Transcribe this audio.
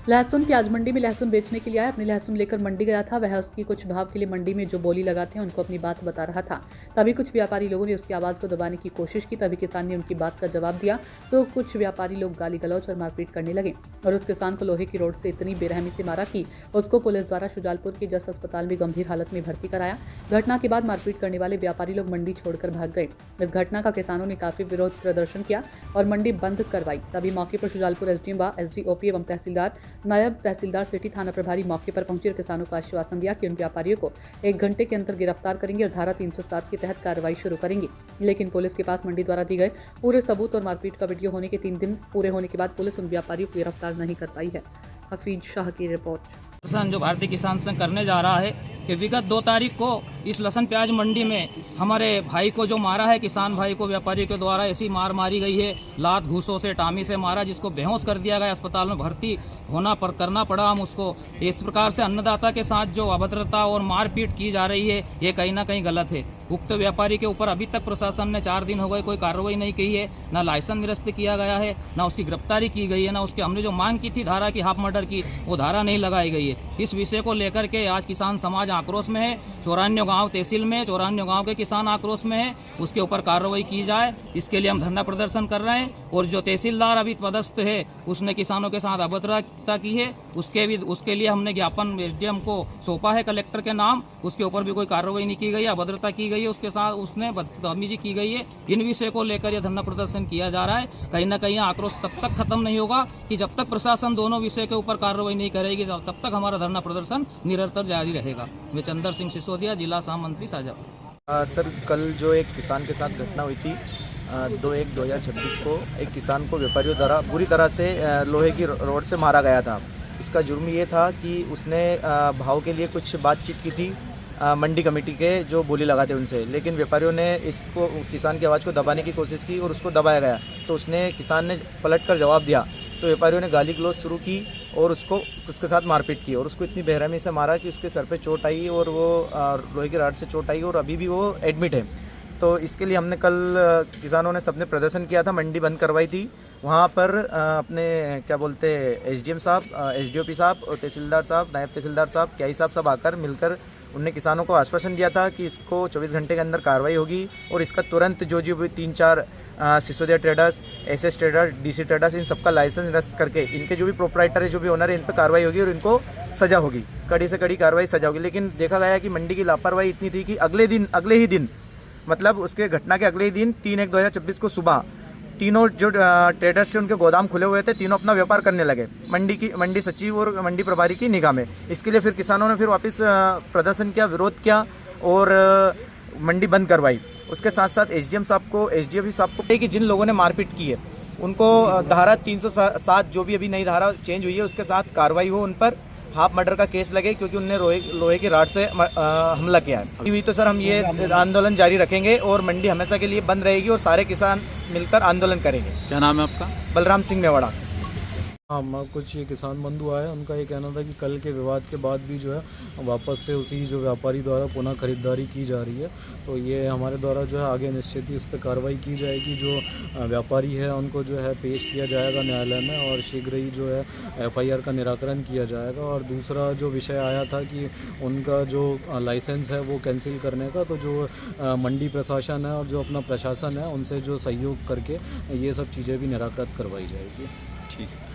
लहसुन प्याज मंडी में लहसुन बेचने के लिए आया। अपनी लहसुन लेकर मंडी गया था। वह उसकी कुछ भाव के लिए मंडी में जो बोली लगाते हैं उनको अपनी बात बता रहा था। तभी कुछ व्यापारी लोगों ने उसकी आवाज़ को दबाने की कोशिश की। तभी किसान ने उनकी बात का जवाब दिया तो कुछ व्यापारी लोग गाली गलौज और मारपीट करने लगे और उस किसान को लोहे की रोड से इतनी बेरहमी से मारा कि उसको पुलिस द्वारा शुजालपुर के जस अस्पताल में गंभीर हालत में भर्ती कराया। घटना के बाद मारपीट करने वाले व्यापारी लोग मंडी छोड़कर भाग गए। इस घटना का किसानों ने काफी विरोध प्रदर्शन किया और मंडी बंद करवाई। तभी मौके पर शुजालपुर एसडीएम व एसडीओपी एवं तहसीलदार, नायब तहसीलदार, सिटी थाना प्रभारी मौके पर पहुंचे और किसानों को आश्वासन दिया कि उन व्यापारियों को 1 घंटे के अंदर गिरफ्तार करेंगे और धारा 307 के तहत कार्रवाई शुरू करेंगे। लेकिन पुलिस के पास मंडी द्वारा दी गए पूरे सबूत और मारपीट का वीडियो होने के 3 दिन पूरे होने के बाद पुलिस उन व्यापारियों को गिरफ्तार नहीं कर पाई है। हफीज शाह की रिपोर्ट। जो भारतीय किसान संघ करने जा रहा है कि विगत 2 तारीख को इस लहसुन प्याज मंडी में हमारे भाई को जो मारा है, किसान भाई को व्यापारी के द्वारा ऐसी मार मारी गई है, लात घूसों से, टामी से मारा, जिसको बेहोश कर दिया गया, अस्पताल में भर्ती करना पड़ा हम उसको। इस प्रकार से अन्नदाता के साथ जो अभद्रता और मारपीट की जा रही है, ये कहीं ना कहीं गलत है। उक्त व्यापारी के ऊपर अभी तक प्रशासन ने 4 दिन हो गए कोई कार्रवाई नहीं की है, ना लाइसेंस निरस्त किया गया है, ना उसकी गिरफ्तारी की गई है, ना उसके हमने जो मांग की थी धारा की, हाफ मर्डर की, वो धारा नहीं लगाई गई है। इस विषय को लेकर के आज किसान समाज आक्रोश में है। 94 गांव तहसील में 94 गांव के किसान आक्रोश में है। उसके ऊपर कार्रवाई की जाए, इसके लिए हम धरना प्रदर्शन कर रहे हैं। और जो तहसीलदार अभी पदस्थ है, उसने किसानों के साथ अभद्रता की है, उसके लिए हमने ज्ञापन एसडीएम को सौंपा है कलेक्टर के नाम। उसके ऊपर भी कोई कार्रवाई नहीं की गई, अभद्रता की गई है, उसके साथ उसने बदतमीजी की गई है। इन विषय को लेकर यह धरना प्रदर्शन किया जा रहा है। कहीं ना कहीं आक्रोश तब तक खत्म नहीं होगा कि जब तक प्रशासन दोनों विषय के ऊपर कार्रवाई नहीं करेगी, तब तक हमारा धरना प्रदर्शन निरंतर जारी रहेगा। मैं चंदर सिंह सिसोदिया, जिला सह मंत्री शाहजहां। सर, कल जो एक किसान के साथ घटना हुई थी 2/1/2026 को, एक किसान को व्यापारियों द्वारा बुरी तरह से लोहे की रोड से मारा गया था। इसका जुर्म ये था कि उसने भाव के लिए कुछ बातचीत की थी मंडी कमेटी के जो बोली लगाते उनसे, लेकिन व्यापारियों ने इसको किसान की आवाज़ को दबाने की कोशिश की और उसको दबाया गया। तो किसान ने पलटकर जवाब दिया तो व्यापारियों ने गाली गलौज शुरू की और उसके साथ मारपीट की और उसको इतनी बेरहमी से मारा कि उसके सर पे चोट आई और वो लोहे की रॉड से चोट आई और अभी भी वो एडमिट है। तो इसके लिए हमने कल किसानों ने सबने प्रदर्शन किया था, मंडी बंद करवाई थी। वहाँ पर अपने क्या बोलते एसडीएम साहब, एसडीओपी साहब और तहसीलदार साहब, नायब तहसीलदार साहब, क्याई साहब सब आकर मिलकर उनने किसानों को आश्वासन दिया था कि इसको 24 घंटे के अंदर कार्रवाई होगी और इसका तुरंत जो 3-4 Sisodia traders, SS traders, DC traders, इन सबका लाइसेंस निरस्त करके इनके जो भी प्रोपराइटर है, जो भी ओनर है, इन पर कार्रवाई होगी और इनको सजा होगी, कड़ी से कड़ी कार्रवाई सजा होगी। लेकिन देखा गया कि मंडी की लापरवाही इतनी थी कि अगले ही दिन मतलब उसके घटना के अगले ही दिन 3/1/2026 को सुबह तीनों जो ट्रेडर्स थे उनके गोदाम खुले हुए थे, तीनों अपना व्यापार करने लगे मंडी सचिव और मंडी प्रभारी की निगाह में। इसके लिए फिर किसानों ने फिर वापस प्रदर्शन किया, विरोध किया और मंडी बंद करवाई। उसके साथ साथ एसडीएम साहब को, एसडीओपी साहब को कि जिन लोगों ने मारपीट की है उनको धारा 307 जो भी अभी नई धारा चेंज हुई है उसके साथ कार्रवाई हो, उन पर हाफ मर्डर का केस लगे क्योंकि उनने लोहे की रॉड से हमला किया है। अभी तो सर हम ये आंदोलन जारी रखेंगे और मंडी हमेशा के लिए बंद रहेगी और सारे किसान मिलकर आंदोलन करेंगे। क्या नाम है आपका? बलराम सिंह मेवाड़ा। हाँ, कुछ ये किसान बंधु आए, उनका ये कहना था कि कल के विवाद के बाद भी जो है वापस से उसी जो व्यापारी द्वारा पुनः खरीदारी की जा रही है। तो ये हमारे द्वारा जो है आगे निश्चित ही इस पर कार्रवाई की जाएगी। जो व्यापारी है उनको जो है पेश किया जाएगा न्यायालय में और शीघ्र ही जो है एफआईआर का निराकरण किया जाएगा। और दूसरा जो विषय आया था कि उनका जो लाइसेंस है वो कैंसिल करने का, तो जो मंडी प्रशासन है और जो अपना प्रशासन है उनसे जो सहयोग करके ये सब चीज़ें भी निराकृत करवाई जाएगी। ठीक है।